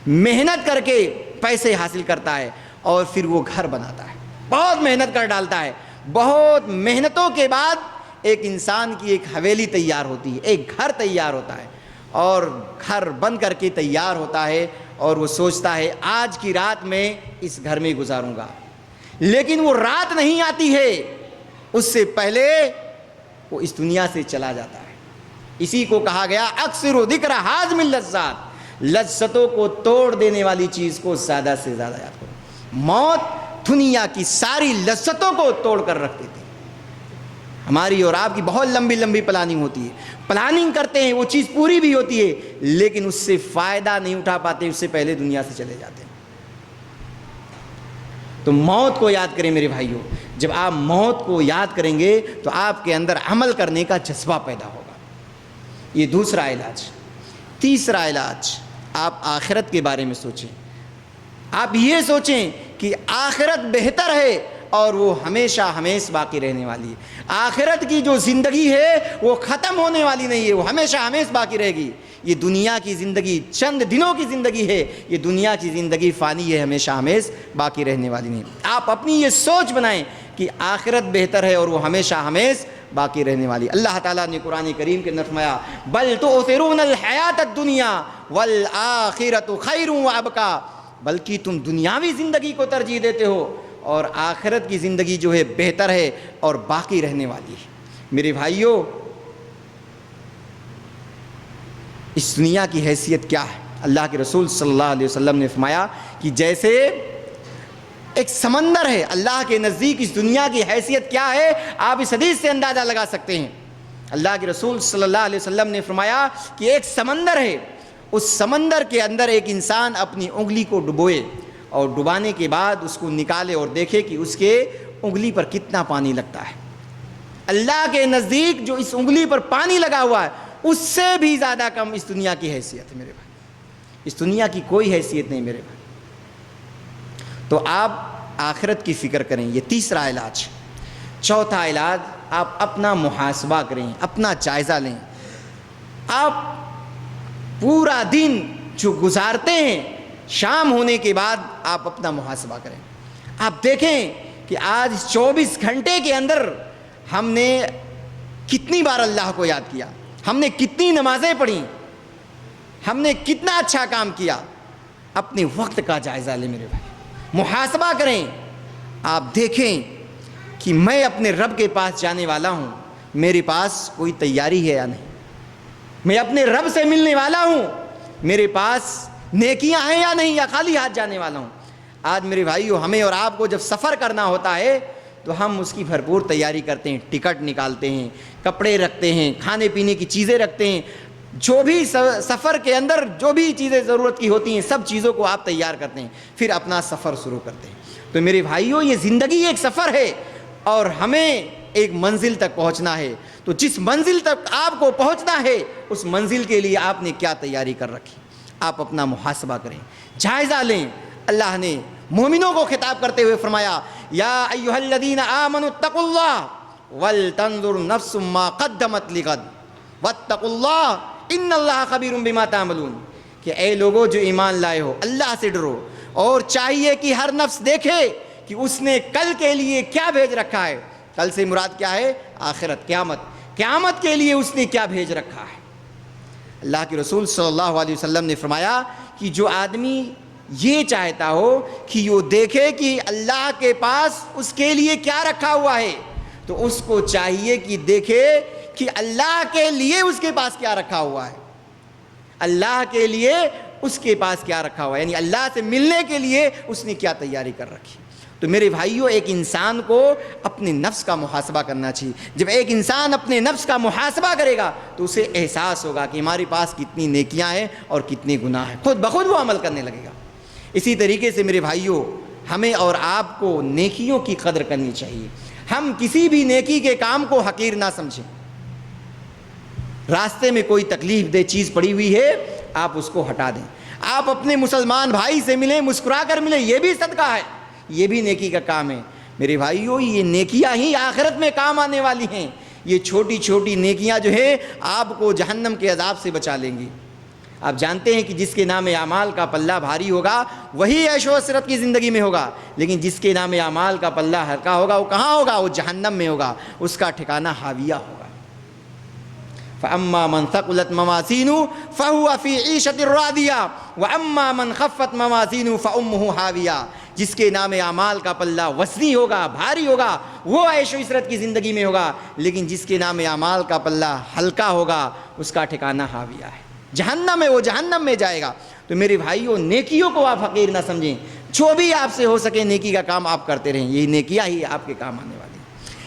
محنت کر کے پیسے حاصل کرتا ہے اور پھر وہ گھر بناتا ہے، بہت محنت کر ڈالتا ہے۔ بہت محنتوں کے بعد ایک انسان کی ایک حویلی تیار ہوتی ہے، ایک گھر تیار ہوتا ہے، اور گھر بن کر کے تیار ہوتا ہے، اور وہ سوچتا ہے آج کی رات میں اس گھر میں گزاروں گا۔ لیکن وہ رات نہیں آتی ہے، اس سے پہلے وہ اس دنیا سے چلا جاتا ہے۔ اسی کو کہا گیا اکثر ذکر حازم اللذات، لذتوں کو توڑ دینے والی چیز کو زیادہ سے زیادہ یاد کرو۔ موت دنیا کی ساری لذتوں کو توڑ کر رکھ دیتی ہے۔ ہماری اور آپ کی بہت لمبی لمبی پلاننگ ہوتی ہے، پلاننگ کرتے ہیں، وہ چیز پوری بھی ہوتی ہے، لیکن اس سے فائدہ نہیں اٹھا پاتے، اس سے پہلے دنیا سے چلے جاتے ہیں۔ تو موت کو یاد کریں میرے بھائیوں. جب آپ موت کو یاد کریں گے تو آپ کے اندر عمل کرنے کا جذبہ پیدا ہوگا. یہ دوسرا علاج. تیسرا علاج، آپ آخرت کے بارے میں سوچیں. آپ یہ سوچیں کہ آخرت بہتر ہے اور وہ ہمیشہ ہمیشہ باقی رہنے والی ہے. آخرت کی جو زندگی ہے وہ ختم ہونے والی نہیں ہے، وہ ہمیشہ ہمیشہ باقی رہے گی. یہ دنیا کی زندگی چند دنوں کی زندگی ہے، یہ دنیا کی زندگی فانی ہے، ہمیشہ ہمیشہ باقی رہنے والی نہیں. آپ اپنی یہ سوچ بنائیں کہ آخرت بہتر ہے اور وہ ہمیشہ ہمیشہ باقی رہنے والی. اللہ تعالیٰ نے قرآن کریم کے اندر فرمایا بل تؤثرون الحیات الدنیا والآخرۃ خیر وابقیٰ، بلکہ تم دنیاوی زندگی کو ترجیح دیتے ہو اور آخرت کی زندگی جو ہے بہتر ہے اور باقی رہنے والی ہے. میرے بھائیوں، اس دنیا کی حیثیت کیا ہے؟ اللہ کے رسول صلی اللہ علیہ وسلم نے فرمایا کہ جیسے ایک سمندر ہے، اللہ کے نزدیک اس دنیا کی حیثیت کیا ہے آپ اس حدیث سے اندازہ لگا سکتے ہیں. اللہ کے رسول صلی اللہ علیہ وسلم نے فرمایا کہ ایک سمندر ہے، اس سمندر کے اندر ایک انسان اپنی انگلی کو ڈبوئے اور ڈبانے کے بعد اس کو نکالے اور دیکھے کہ اس کے انگلی پر کتنا پانی لگتا ہے. اللہ کے نزدیک جو اس انگلی پر پانی لگا ہوا ہے اس سے بھی زیادہ کم اس دنیا کی حیثیت ہے میرے بھائی. اس دنیا کی کوئی حیثیت نہیں میرے بھائی. تو آپ آخرت کی فکر کریں، یہ تیسرا علاج. چوتھا علاج، آپ اپنا محاسبہ کریں، اپنا جائزہ لیں. آپ پورا دن جو گزارتے ہیں شام ہونے کے بعد آپ اپنا محاسبہ کریں. آپ دیکھیں کہ آج 24 گھنٹے کے اندر ہم نے کتنی بار اللہ کو یاد کیا، ہم نے کتنی نمازیں پڑھی، ہم نے کتنا اچھا کام کیا. اپنے وقت کا جائزہ لیں میرے بھائی، محاسبہ کریں. آپ دیکھیں کہ میں اپنے رب کے پاس جانے والا ہوں، میرے پاس کوئی تیاری ہے یا نہیں. میں اپنے رب سے ملنے والا ہوں، میرے پاس نیکیاں ہیں یا نہیں، یا خالی ہاتھ جانے والا ہوں. آج میرے بھائیو، ہمیں اور آپ کو جب سفر کرنا ہوتا ہے تو ہم اس کی بھرپور تیاری کرتے ہیں. ٹکٹ نکالتے ہیں، کپڑے رکھتے ہیں، کھانے پینے کی چیزیں رکھتے ہیں، جو بھی سفر کے اندر جو بھی چیزیں ضرورت کی ہوتی ہیں سب چیزوں کو آپ تیار کرتے ہیں، پھر اپنا سفر شروع کرتے ہیں. تو میرے بھائیو، یہ زندگی ایک سفر ہے اور ہمیں ایک منزل تک پہنچنا ہے. تو جس منزل تک آپ کو پہنچنا ہے اس منزل کے لیے آپ نے کیا تیاری کر رکھی؟ آپ اپنا محاسبہ کریں، جائزہ لیں. اللہ نے مومنوں کو خطاب کرتے ہوئے فرمایا یا ایھا الذین آمنوا اتقوا اللہ ولتنظر نفس ما قدمت لغد واتقوا اللہ ان اللہ خبیر بما تعملون. کہ اے لوگوں جو ایمان لائے ہو، اللہ سے ڈرو اور چاہیے کہ ہر نفس دیکھے کہ اس نے کل کے لیے کیا بھیج رکھا ہے. کل سے مراد کیا ہے؟ آخرت، قیامت کے لیے اس نے کیا بھیج رکھا ہے. اللہ کے رسول صلی اللہ علیہ وسلم نے فرمایا کہ جو آدمی یہ چاہتا ہو کہ وہ دیکھے کہ اللہ کے پاس اس کے لیے کیا رکھا ہوا ہے، تو اس کو چاہیے کہ دیکھے کہ اللہ کے لیے اس کے پاس کیا رکھا ہوا ہے. اللہ کے لیے اس کے پاس کیا رکھا ہوا ہے، یعنی اللہ سے ملنے کے لیے اس نے کیا تیاری کر رکھی. تو میرے بھائیوں، ایک انسان کو اپنے نفس کا محاسبہ کرنا چاہیے. جب ایک انسان اپنے نفس کا محاسبہ کرے گا تو اسے احساس ہوگا کہ ہمارے پاس کتنی نیکیاں ہیں اور کتنے گناہ ہیں، خود بخود وہ عمل کرنے لگے گا. اسی طریقے سے میرے بھائیوں، ہمیں اور آپ کو نیکیوں کی قدر کرنی چاہیے. ہم کسی بھی نیکی کے کام کو حقیر نہ سمجھیں. راستے میں کوئی تکلیف دہ چیز پڑی ہوئی ہے، آپ اس کو ہٹا دیں. آپ اپنے مسلمان بھائی سے ملیں، مسکرا کر ملیں، یہ بھی صدقہ ہے، یہ بھی نیکی کا کام ہے. میرے بھائیوں، یہ نیکیاں ہی آخرت میں کام آنے والی ہیں. یہ چھوٹی چھوٹی نیکیاں جو ہیں آپ کو جہنم کے عذاب سے بچا لیں گی. آپ جانتے ہیں کہ جس کے نام اعمال کا پلہ بھاری ہوگا وہی عیش و عشرت کی زندگی میں ہوگا، لیکن جس کے نام اعمال کا پلہ ہلکا ہوگا وہ کہاں ہوگا؟ وہ جہنم میں ہوگا، اس کا ٹھکانہ حاویہ ہوگا. فَأَمَّا مَنْ ثَقُلَتْ مَوَازِينُهُ فَهُوَ فِي عِيشَةٍ رَاضِيَةٍ وَأَمَّا مَنْ خَفَّتْ مَوَازِينُهُ فَأُمُّهُ هَاوِيَةٌ. جس کے نام اعمال کا پلہ وزنی ہوگا، بھاری ہوگا، وہ عیش و عشرت کی زندگی میں ہوگا، لیکن جس کے نام اعمال کا پلہ ہلکا ہوگا اس کا ٹھکانہ حاویہ ہے، جہنم میں، وہ جہنم میں جائے گا. تو میرے بھائیوں، نیکیوں کو آپ حقیر نہ سمجھیں. جو بھی آپ سے ہو سکے نیکی کا کام آپ کرتے رہیں، یہی نیکیاں ہی آپ کے کام آنے والی.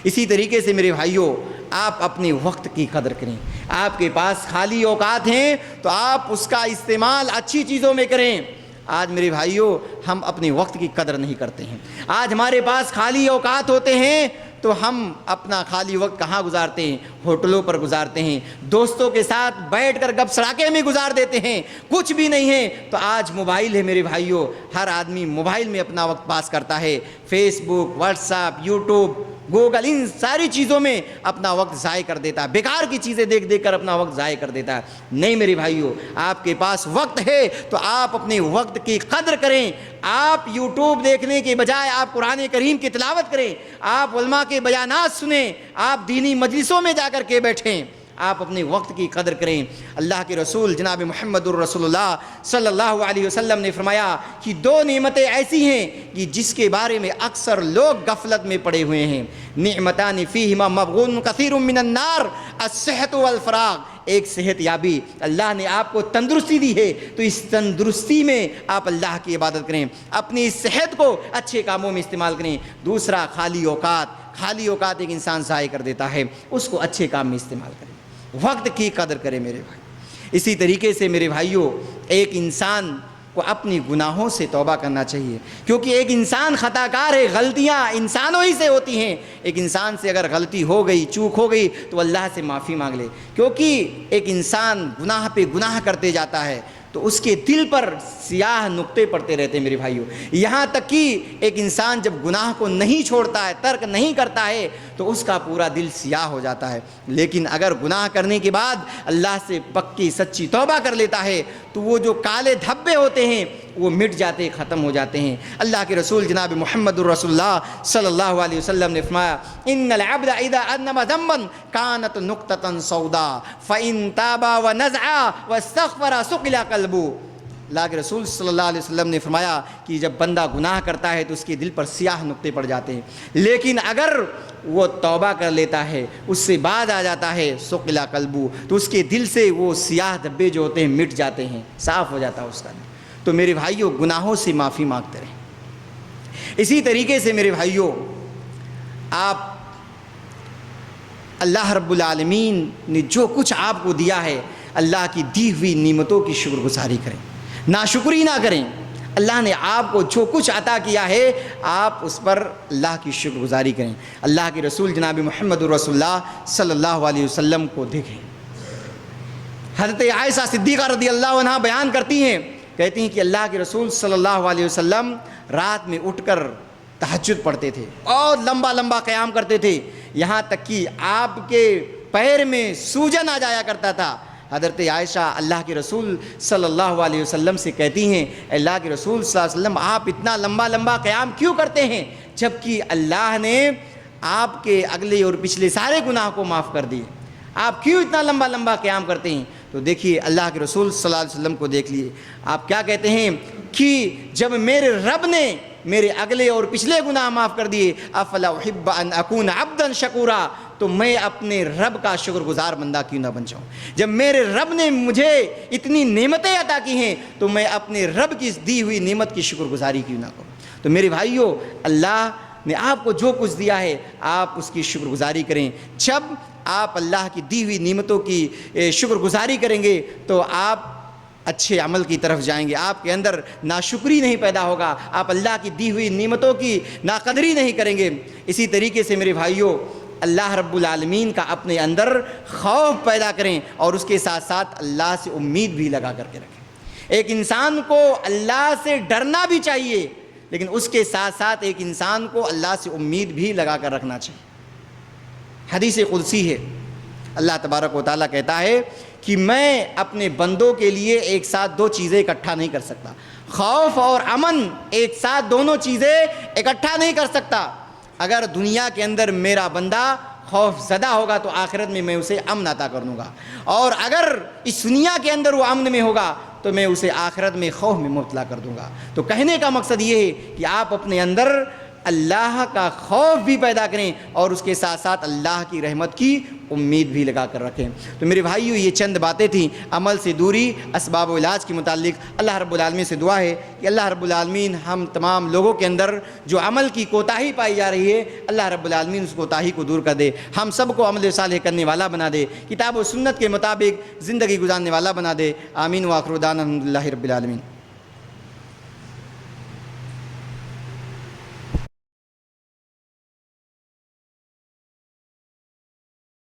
اسی طریقے سے میرے بھائیوں، آپ اپنے وقت کی قدر کریں. آپ کے پاس خالی اوقات ہیں تو آپ اس کا استعمال اچھی چیزوں میں کریں. آج میرے بھائیوں ہم اپنے وقت کی قدر نہیں کرتے ہیں۔ آج ہمارے پاس خالی اوقات ہوتے ہیں تو ہم اپنا خالی وقت کہاں گزارتے ہیں؟ ہوٹلوں پر گزارتے ہیں، دوستوں کے ساتھ بیٹھ کر گپ سڑاکے میں گزار دیتے ہیں، کچھ بھی نہیں ہے تو آج موبائل ہے میرے بھائیوں، ہر آدمی موبائل میں اپنا وقت پاس کرتا ہے، فیس بک، واٹس ایپ، یوٹیوب، گوگل، ان ساری چیزوں میں اپنا وقت ضائع کر دیتا ہے، بیکار کی چیزیں دیکھ دیکھ کر اپنا وقت ضائع کر دیتا ہے۔ نہیں میرے بھائیوں، آپ کے پاس وقت ہے تو آپ اپنے وقت کی قدر کریں۔ آپ یوٹیوب دیکھنے کے بجائے آپ قرآن کریم کی تلاوت کریں، آپ علماء کے بیانات سنیں، آپ دینی مجلسوں میں جا کر کے بیٹھیں، آپ اپنے وقت کی قدر کریں۔ اللہ کے رسول جناب محمد الرسول اللہ صلی اللہ علیہ وسلم نے فرمایا کہ دو نعمتیں ایسی ہیں کہ جس کے بارے میں اکثر لوگ غفلت میں پڑے ہوئے ہیں، نعمتان فیہما مبغون کثیر من النار الصحت والفراغ۔ ایک صحت یابی، اللہ نے آپ کو تندرستی دی ہے تو اس تندرستی میں آپ اللہ کی عبادت کریں، اپنی اس صحت کو اچھے کاموں میں استعمال کریں۔ دوسرا خالی اوقات ایک انسان ضائع کر دیتا ہے، اس کو اچھے کام میں استعمال کریں، وقت کی قدر کریں میرے بھائی۔ اسی طریقے سے میرے بھائیوں، ایک انسان کو اپنی گناہوں سے توبہ کرنا چاہیے، کیونکہ ایک انسان خطا کار ہے، غلطیاں انسانوں ہی سے ہوتی ہیں۔ ایک انسان سے اگر غلطی ہو گئی، چوک ہو گئی تو اللہ سے معافی مانگ لے، کیونکہ ایک انسان گناہ پہ گناہ کرتے جاتا ہے تو اس کے دل پر سیاہ نقطے پڑتے رہتے ہیں میرے بھائیوں، یہاں تک کہ ایک انسان جب گناہ کو نہیں چھوڑتا ہے، ترک نہیں کرتا ہے تو اس کا پورا دل سیاہ ہو جاتا ہے۔ لیکن اگر گناہ کرنے کے بعد اللہ سے پکی سچی توبہ کر لیتا ہے تو وہ جو کالے دھبے ہوتے ہیں وہ مٹ جاتے، ختم ہو جاتے ہیں۔ اللہ کے رسول جناب محمد الرسول اللہ صلی اللہ علیہ وسلم نے فرمایا ان العبد اذا اذنب ذنبا كانت نقطة سوداء فان تاب ونزع واستغفر سقل قلبه۔ اللہ کے رسول صلی اللہ علیہ وسلم نے فرمایا کہ جب بندہ گناہ کرتا ہے تو اس کے دل پر سیاہ نقطے پڑ جاتے ہیں، لیکن اگر وہ توبہ کر لیتا ہے، اس سے بعد آ جاتا ہے سقل قلبه، تو اس کے دل سے وہ سیاہ دھبے جو ہوتے ہیں مٹ جاتے ہیں، صاف ہو جاتا ہے اس کا دل۔ تو میرے بھائیوں، گناہوں سے معافی مانگتے رہیں۔ اسی طریقے سے میرے بھائیوں، آپ اللہ رب العالمین نے جو کچھ آپ کو دیا ہے، اللہ کی دی ہوئی نعمتوں کی شکر گزاری کریں، ناشکری نہ کریں۔ اللہ نے آپ کو جو کچھ عطا کیا ہے آپ اس پر اللہ کی شکر گزاری کریں۔ اللہ کے رسول جناب محمد رسول اللہ صلی اللہ علیہ وسلم کو دیکھیں، حضرت عائشہ صدیقہ رضی اللہ عنہ بیان کرتی ہیں، کہتی ہیں کہ اللہ کے رسول صلی اللہ علیہ وسلم رات میں اٹھ کر تہجد پڑھتے تھے اور لمبا لمبا قیام کرتے تھے، یہاں تک کہ آپ کے پیر میں سوجن آ جایا کرتا تھا۔ حضرت عائشہ اللہ کے رسول صلی اللہ علیہ وسلم سے کہتی ہیں، اللہ کے رسول صلی اللہ علیہ وسلم آپ اتنا لمبا لمبا قیام کیوں کرتے ہیں جبکہ اللہ نے آپ کے اگلے اور پچھلے سارے گناہ کو معاف کر دیے، آپ کیوں اتنا لمبا لمبا قیام کرتے ہیں؟ تو دیکھیے اللہ کے رسول صلی اللہ علیہ وسلم کو دیکھ لیے، آپ کیا کہتے ہیں کہ جب میرے رب نے میرے اگلے اور پچھلے گناہ معاف کر دیے، افلا احب ان اکون عبدا شکورا، تو میں اپنے رب کا شکر گزار بندہ کیوں نہ بن جاؤں؟ جب میرے رب نے مجھے اتنی نعمتیں عطا کی ہیں تو میں اپنے رب کی دی ہوئی نعمت کی شکر گزاری کیوں نہ کروں؟ تو میرے بھائیوں، اللہ نے آپ کو جو کچھ دیا ہے آپ اس کی شکر گزاری کریں۔ جب آپ اللہ کی دی ہوئی نعمتوں کی شکر گزاری کریں گے تو آپ اچھے عمل کی طرف جائیں گے، آپ کے اندر ناشکری نہیں پیدا ہوگا، آپ اللہ کی دی ہوئی نعمتوں کی ناقدری نہیں کریں گے۔ اسی طریقے سے میرے بھائیوں، اللہ رب العالمین کا اپنے اندر خوف پیدا کریں اور اس کے ساتھ ساتھ اللہ سے امید بھی لگا کر کے رکھیں۔ ایک انسان کو اللہ سے ڈرنا بھی چاہیے، لیکن اس کے ساتھ ساتھ ایک انسان کو اللہ سے امید بھی لگا کر رکھنا چاہیے۔ حدیث قدسی ہے، اللہ تبارک و تعالیٰ کہتا ہے کہ میں اپنے بندوں کے لیے ایک ساتھ دو چیزیں اکٹھا نہیں کر سکتا، خوف اور امن ایک ساتھ دونوں چیزیں اکٹھا نہیں کر سکتا۔ اگر دنیا کے اندر میرا بندہ خوف زدہ ہوگا تو آخرت میں اسے امن عطا کر دوں گا، اور اگر اس دنیا کے اندر وہ امن میں ہوگا تو میں اسے آخرت میں خوف میں مبتلا کر دوں گا۔ تو کہنے کا مقصد یہ ہے کہ آپ اپنے اندر اللہ کا خوف بھی پیدا کریں اور اس کے ساتھ ساتھ اللہ کی رحمت کی امید بھی لگا کر رکھیں۔ تو میرے بھائیو، یہ چند باتیں تھیں عمل سے دوری، اسباب و علاج کے متعلق۔ اللہ رب العالمین سے دعا ہے کہ اللہ رب العالمین ہم تمام لوگوں کے اندر جو عمل کی کوتاہی پائی جا رہی ہے، اللہ رب العالمین اس کوتاہی کو دور کر دے، ہم سب کو عمل صالح کرنے والا بنا دے، کتاب و سنت کے مطابق زندگی گزارنے والا بنا دے۔ آمین و آخر دعوانا الحمدللہ رب العالمین۔